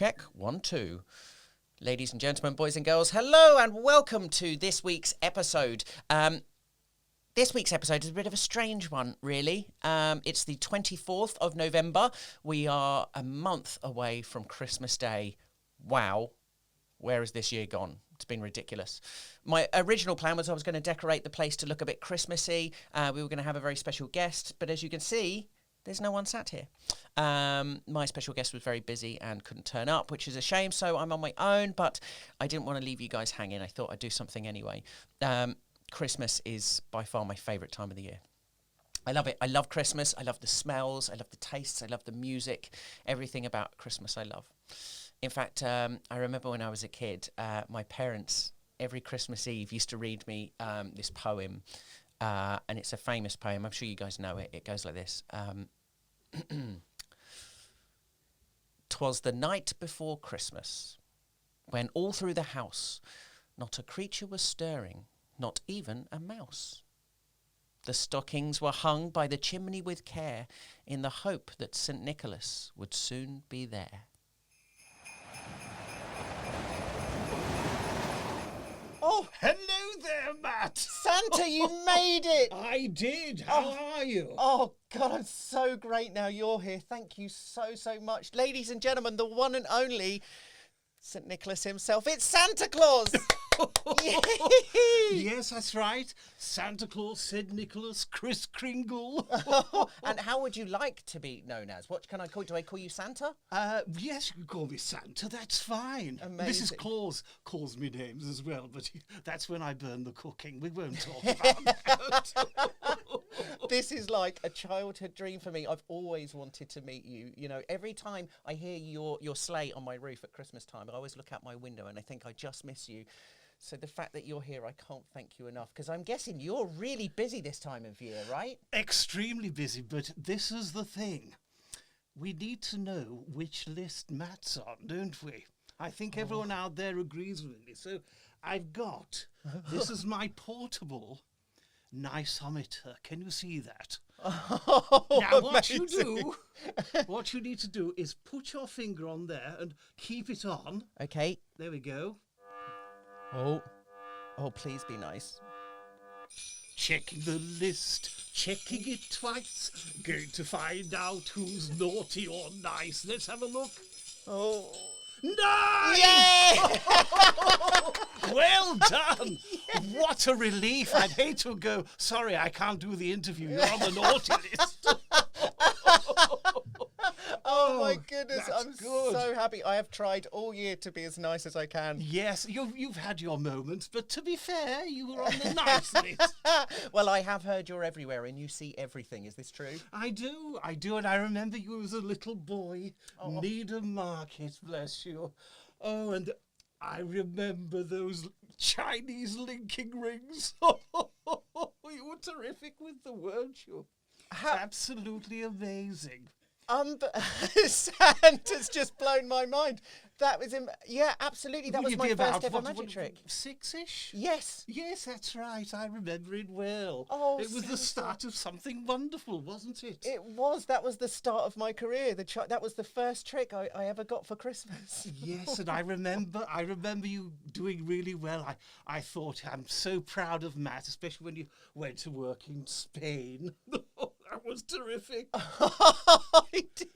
Check 1, 2. Ladies and gentlemen, boys and girls, hello and welcome to this week's episode. This week's episode is a bit of a strange one, really. It's the 24th of November. We are a month away from Christmas Day. Wow. Where has this year gone? It's been ridiculous. My original plan was I was going to decorate the place to look a bit Christmassy. We were going to have a very special guest, but as you can see, there's no one sat here. My special guest was very busy and couldn't turn up, which is a shame, so I'm on my own, but I didn't want to leave you guys hanging. I thought I'd do something anyway. Christmas is by far my favourite time of the year. I love it. I love Christmas. I love the smells. I love the tastes. I love the music. Everything about Christmas I love. In fact, I remember when I was a kid, my parents, every Christmas Eve, used to read me this poem, and it's a famous poem. I'm sure you guys know it. It goes like this. 'Twas the night before Christmas, when all through the house not a creature was stirring, not even a mouse. The stockings were hung by the chimney with care, in the hope that St. Nicholas would soon be there. Oh, hello there, Matt. Santa, you made it! I did. How are you? Oh, God, I'm so great now you're here. Thank you so much. Ladies and gentlemen, the one and only St. Nicholas himself. It's Santa Claus! Yes, that's right. Santa Claus, St. Nicholas, Chris Cringle. And how would you like to be known as? What can I call you? Do I call you Santa? Yes, you can call me Santa. That's fine. Amazing. Mrs. Claus calls me names as well, but that's when I burn the cooking. We won't talk about that. This is like a childhood dream for me. I've always wanted to meet you. You know, every time I hear your sleigh on my roof at Christmas time, I always look out my window and I think I just miss you. So the fact that you're here, I can't thank you enough, because I'm guessing you're really busy this time of year, right? Extremely busy, but this is the thing. We need to know which list Matt's on, don't we? I think everyone out there agrees with me. So I've got, this is my portable niceometer. Can you see that? Oh, now what amazing. what you need to do is put your finger on there and keep it on. Okay. There we go. Oh, please be nice. Checking the list, checking it twice, going to find out who's naughty or nice. Let's have a look. Oh. Nice! Yay! Well done! What a relief. I'd hate to go, sorry, I can't do the interview. You're on the naughty list. Oh my goodness, that's I'm good. so happy. I have tried all year to be as nice as I can. Yes, you've had your moments, but to be fair, you were on the nice list. Well, I have heard you're everywhere and you see everything. Is this true? I do, and I remember you as a little boy, Needham Market, bless you. Oh, and I remember those Chinese linking rings. You were terrific with them, weren't you? Absolutely amazing. Santa's just blown my mind. That was yeah, absolutely. That was my first ever magic trick. 6-ish? Yes. Yes, that's right. I remember it well. Oh, it was Santa. the start of something wonderful, wasn't it? It was. That was the start of my career. That was the first trick I ever got for Christmas. Yes, and I remember you doing really well. I thought, I'm so proud of Matt, especially when you went to work in Spain. That was terrific. I did.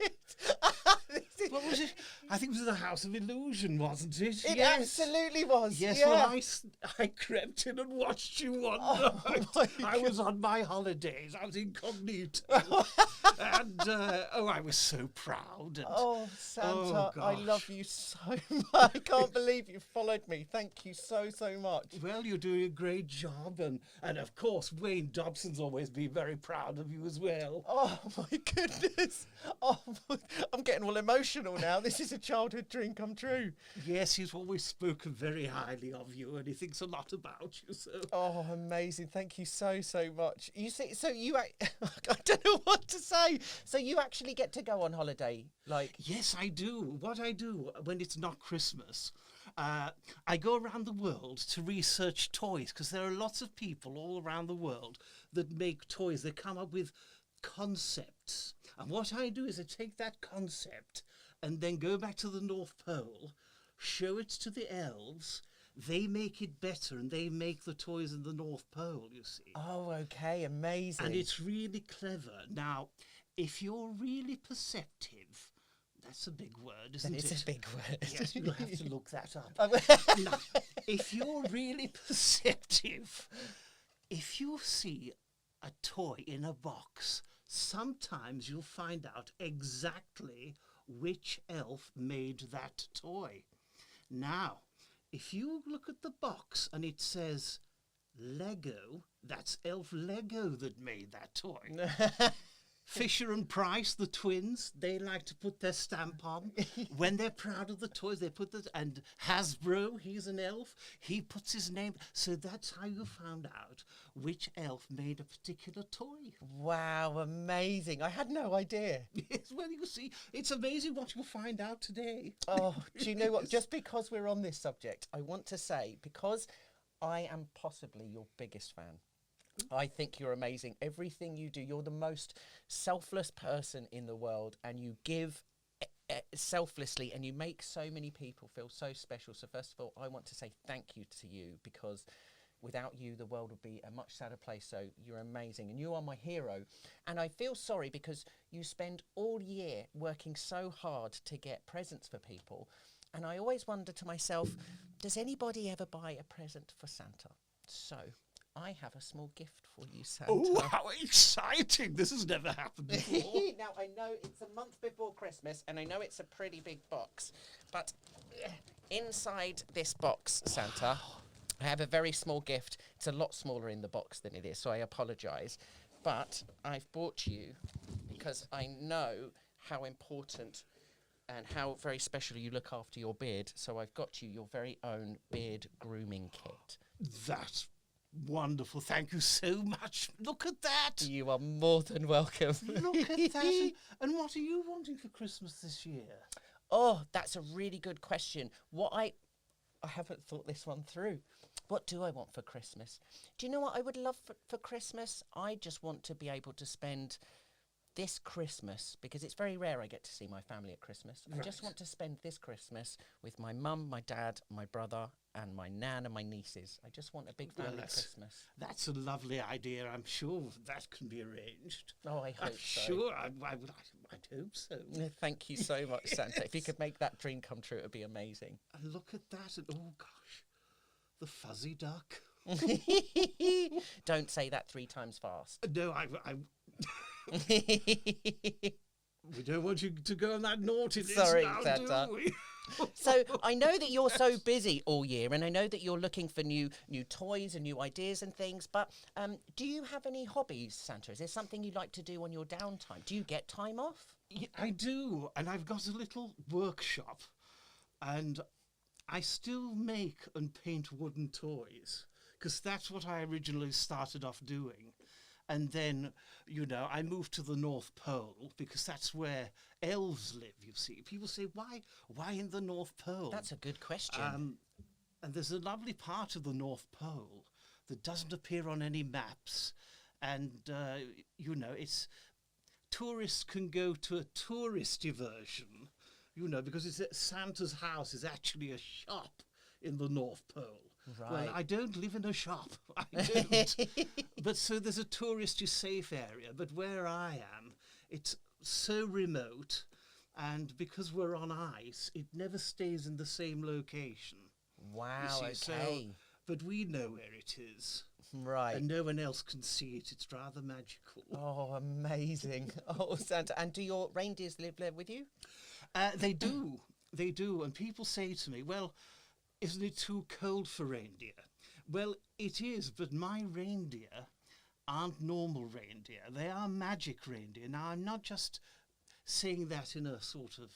What was it? I think it was the House of Illusion, wasn't it? It absolutely was. Yes, yeah. well, I crept in and watched you one night. I was on my holidays. I was incognito. And, I was so proud. And, Santa, I gosh. love you so much. I can't believe you followed me. Thank you so much. Well, you're doing a great job. And of course, Wayne Dobson's always been very proud of you as well. Oh, my goodness. Oh, I'm getting all emotional now. This is a childhood dream come true. Yes, he's always spoken very highly of you, and he thinks a lot about you. So. Oh, amazing. Thank you so much. You see, so you, I don't know what to say. So you actually get to go on holiday, like? Yes, I do. What I do when it's not Christmas, I go around the world to research toys, because there are lots of people all around the world that make toys. They come up with concepts. And what I do is I take that concept and then go back to the North Pole, show it to the elves. They make it better, and they make the toys in the North Pole, you see. Oh, okay, amazing. And it's really clever. Now, if you're really perceptive, that's a big word, isn't it? It's a big word. Yes, you'll have to look that up. Oh, Now, if you're really perceptive, if you see a toy in a box, sometimes you'll find out exactly which elf made that toy. Now, if you look at the box and it says Lego, that's Elf Lego that made that toy. Fisher and Price, the twins, they like to put their stamp on. When they're proud of the toys, they put the... And Hasbro, he's an elf, he puts his name... So that's how you found out which elf made a particular toy. wow, amazing. I had no idea. Yes, well, you see, it's amazing what you'll find out today. Oh, do you know what? Just because we're on this subject, I want to say, because I am possibly your biggest fan. I think you're amazing. Everything you do, you're the most selfless person in the world, and you give selflessly, and you make so many people feel so special. So first of all, I want to say thank you to you, because without you, the world would be a much sadder place. So you're amazing, and you are my hero. And I feel sorry because you spend all year working so hard to get presents for people. And I always wonder to myself, does anybody ever buy a present for Santa? So I have a small gift for you, Santa. Oh, how exciting! This has never happened before. Now, I know it's a month before Christmas, and I know it's a pretty big box, but inside this box, Santa, I have a very small gift. It's a lot smaller in the box than it is, so I apologise. But I've bought you because I know how important and how very special you look after your beard, so I've got you your very own beard grooming kit. That's wonderful. Thank you so much. Look at that. You are more than welcome. Look at that. And what are you wanting for Christmas this year? Oh, that's a really good question. I haven't thought this one through. What do I want for Christmas? Do you know what I would love for Christmas? I just want to be able to spend this Christmas, because it's very rare I get to see my family at Christmas. Right. I just want to spend this Christmas with my mum, my dad, my brother, and my nan and my nieces. I just want a big family Christmas. That's a lovely idea. I'm sure that can be arranged. Oh, I hope I'm so. sure. I'd hope so. Thank you so much, Santa. If you could make that dream come true, it would be amazing. And look at that. And oh, gosh, the fuzzy duck. Don't say that 3 times fast. No, we don't want you to go on that naughtiness. Sorry, now, Santa. do we? So I know that you're so busy all year, and I know that you're looking for new toys and new ideas and things, but do you have any hobbies, Santa? Is there something you like to do on your downtime? Do you get time off? Yeah, I do, and I've got a little workshop, and I still make and paint wooden toys, because that's what I originally started off doing. And then, I moved to the North Pole because that's where elves live, you see. People say, why in the North Pole? That's a good question. And there's a lovely part of the North Pole that doesn't appear on any maps. And, it's tourists can go to a touristy version, because Santa's house is actually a shop in the North Pole. Right. Well, I don't live in a shop. I don't. But so there's a touristy safe area. But where I am, it's so remote. And because we're on ice, it never stays in the same location. Wow, See, okay. So, but we know where it is. Right. And no one else can see it. It's rather magical. Oh, amazing. Oh, Santa. And do your reindeers live there with you? They do. They do. And people say to me, well, isn't it too cold for reindeer? Well, it is, but my reindeer aren't normal reindeer. They are magic reindeer. Now, I'm not just saying that in a sort of,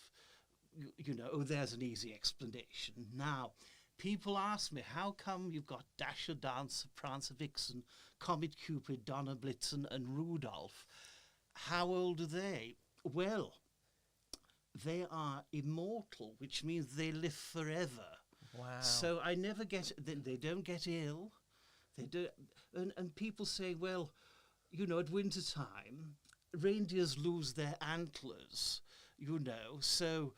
there's an easy explanation. Now, people ask me, how come you've got Dasher, Dancer, Prancer, Vixen, Comet, Cupid, Donner, Blitzen, and Rudolph? How old are they? Well, they are immortal, which means they live forever. Wow. So I never they don't get ill. They do, and people say, well, at winter time, reindeers lose their antlers, So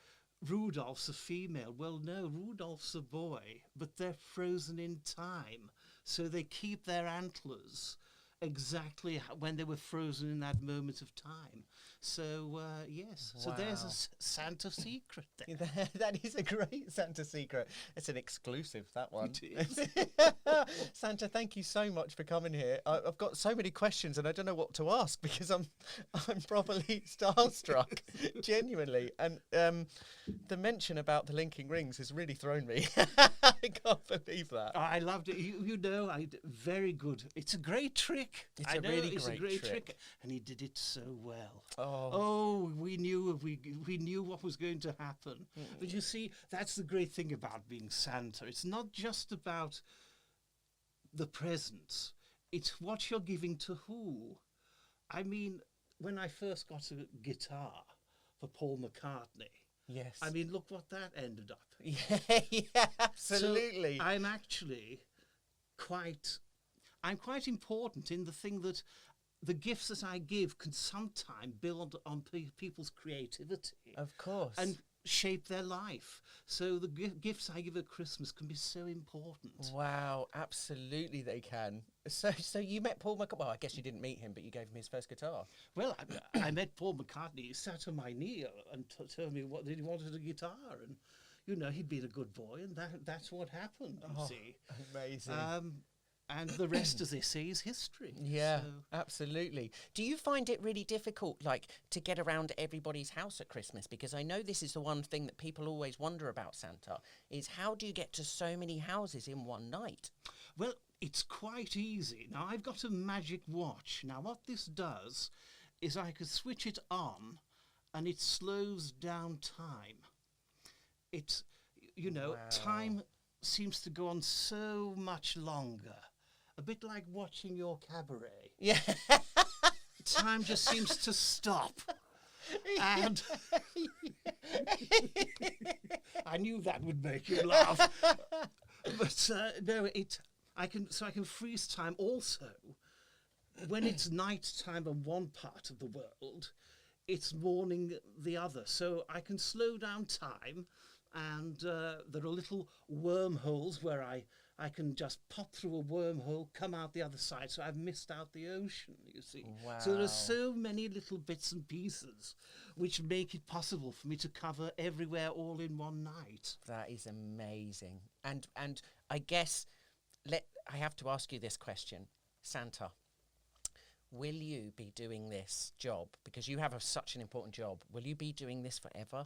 Rudolph's a female. Well, no, Rudolph's a boy, but they're frozen in time. So they keep their antlers exactly when they were frozen in that moment of time. So, yes. So there's a Santa secret there. That is a great Santa secret. It's an exclusive, that one. It is. Santa, thank you so much for coming here. I've got so many questions and I don't know what to ask because I'm properly starstruck, genuinely. And the mention about the linking rings has really thrown me. I can't believe that. I loved it. Very good. It's a great trick. It's a really great trick. And he did it so well. Oh, we knew what was going to happen. But you see, that's the great thing about being Santa. It's not just about the presents. It's what you're giving to who. I mean, when I first got a guitar for Paul McCartney, yes. I mean, look what that ended up. Yeah, absolutely. So I'm actually quite important in the thing that the gifts that I give can sometime build on people's creativity. Of course. And shape their life. So the gifts I give at Christmas can be so important. Wow, absolutely they can. So you met Paul McCartney. Well, I guess you didn't meet him, but you gave him his first guitar. Well, I met Paul McCartney. He sat on my knee and told me what he wanted a guitar. And, he'd been a good boy, and that's what happened, you see. Amazing. And the rest, as they say, is history. Yeah, So, absolutely. Do you find it really difficult, to get around everybody's house at Christmas? Because I know this is the one thing that people always wonder about Santa, is how do you get to so many houses in one night? well, it's quite easy. Now, I've got a magic watch. Now, what this does is I could switch it on, and it slows down time. It's, Wow. time seems to go on so much longer. A bit like watching your cabaret. Yeah. Time just seems to stop. And I knew that would make you laugh. But no, I can freeze time also. When it's night time on one part of the world, it's morning the other. So I can slow down time, and there are little wormholes where I can just pop through a wormhole, come out the other side. So I've missed out the ocean, you see. Wow. So there are so many little bits and pieces which make it possible for me to cover everywhere all in one night. That is amazing. And I guess I have to ask you this question. Santa, will you be doing this job? Because you have such an important job. Will you be doing this forever?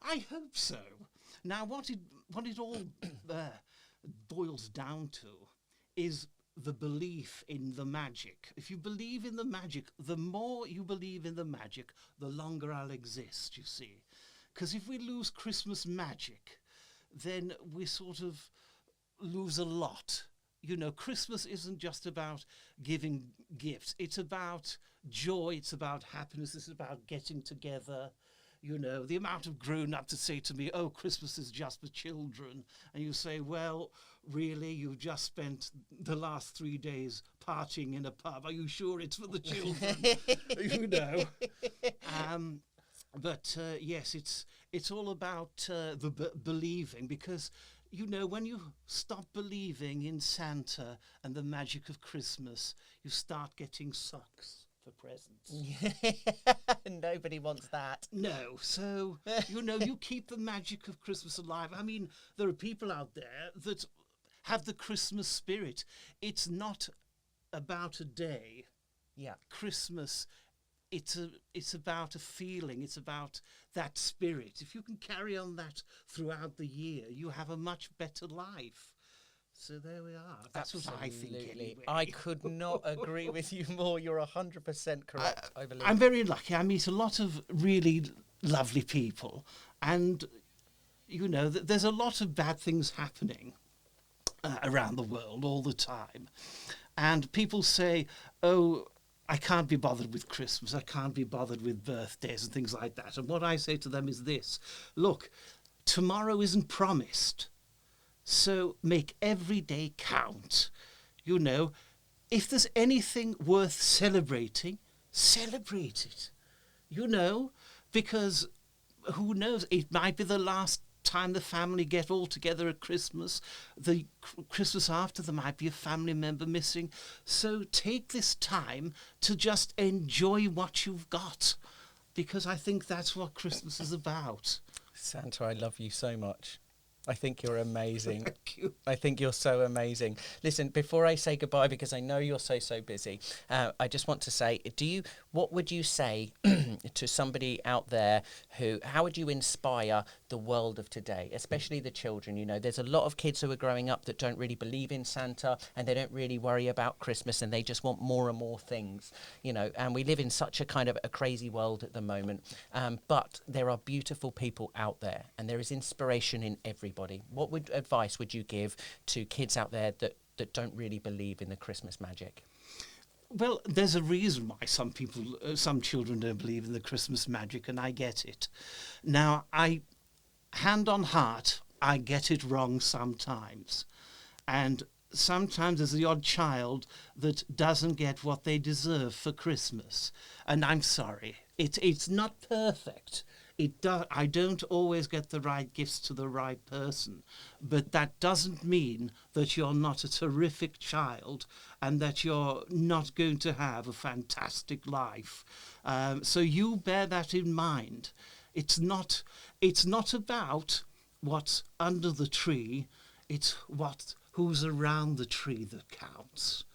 I hope so. Now, what it all boils down to is the belief in the magic. If you believe in the magic, the more you believe in the magic, the longer I'll exist, you see. Because if we lose Christmas magic, then we sort of lose a lot. Christmas isn't just about giving gifts. It's about joy. It's about happiness. It's about getting together. The amount of grown-up to say to me, oh, Christmas is just for children. And you say, well, really, you've just spent the last 3 days partying in a pub. Are you sure it's for the children? But yes, it's all about the believing, because, when you stop believing in Santa and the magic of Christmas, you start getting socks for presents. Nobody wants that. No, so, you keep the magic of Christmas alive. I mean, there are people out there that have the Christmas spirit. It's not about a day. Yeah. Christmas, it's about a feeling. It's about that spirit. If you can carry on that throughout the year, you have a much better life. So there we are. That's what I think, anyway. I could not agree with you more. You're 100% correct, I believe. I'm very lucky. I meet a lot of really lovely people. And, there's a lot of bad things happening around the world all the time. And people say, oh, I can't be bothered with Christmas. I can't be bothered with birthdays and things like that. And what I say to them is this. Look, tomorrow isn't promised. So make every day count. If there's anything worth celebrating, celebrate it. Because who knows? It might be the last time the family get all together at Christmas. The Christmas after, there might be a family member missing. So take this time to just enjoy what you've got, because I think that's what Christmas is about. Santa, I love you so much. I think you're amazing. Thank you. I think you're so amazing. Listen, before I say goodbye, because I know you're so busy, I just want to say, what would you say to somebody out there how would you inspire the world of today, especially the children? You know, there's a lot of kids who are growing up that don't really believe in Santa, and they don't really worry about Christmas, and they just want more and more things, you know, and we live in such a kind of a crazy world at the moment. But there are beautiful people out there, and there is inspiration in everybody. What advice would you give to kids out there that don't really believe in the Christmas magic? Well, there's a reason why some children don't believe in the Christmas magic, and I get it. Now, hand on heart, I get it wrong sometimes. And sometimes there's the odd child that doesn't get what they deserve for Christmas. And I'm sorry, it's not perfect. I don't always get the right gifts to the right person, but that doesn't mean that you're not a terrific child and that you're not going to have a fantastic life. So you bear that in mind. It's not about what's under the tree. It's who's around the tree that counts.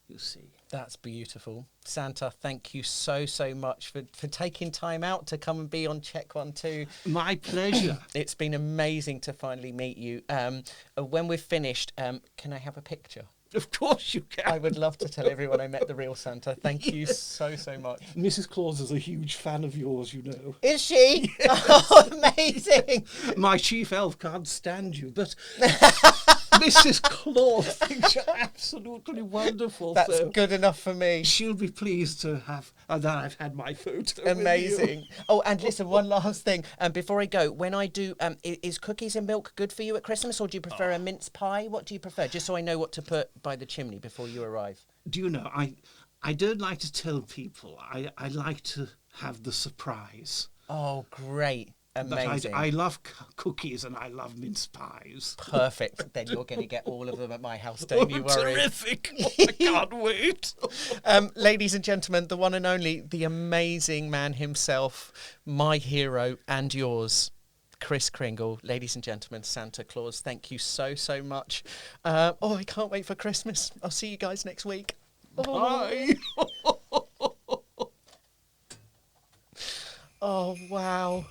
You see. That's beautiful. Santa, thank you so much for taking time out to come and be on Check 1 2. My pleasure. It's been amazing to finally meet you. When we've finished, can I have a picture? Of course you can. I would love to tell everyone I met the real Santa. Thank you so much. Mrs. Claus is a huge fan of yours, you know. Is she? Yes. Oh, amazing. My chief elf can't stand you, but Mrs. Claus thinks you're absolutely wonderful. That's so good enough for me. She'll be pleased to have that I've had my photo. Amazing. Oh, and listen, one last thing. Before I go, when I do, is cookies and milk good for you at Christmas, or do you prefer a mince pie? What do you prefer? Just so I know what to put by the chimney before you arrive. Do you know, I don't like to tell people. I like to have the surprise. Oh, great. Amazing. But I love cookies and I love mince pies. Perfect. Then you're going to get all of them at my house, don't you worry. Terrific. I can't wait. Ladies and gentlemen, the one and only, the amazing man himself, my hero and yours, Kris Cringle. Ladies and gentlemen, Santa Claus, thank you so much. I can't wait for Christmas. I'll see you guys next week. Bye. Oh, wow.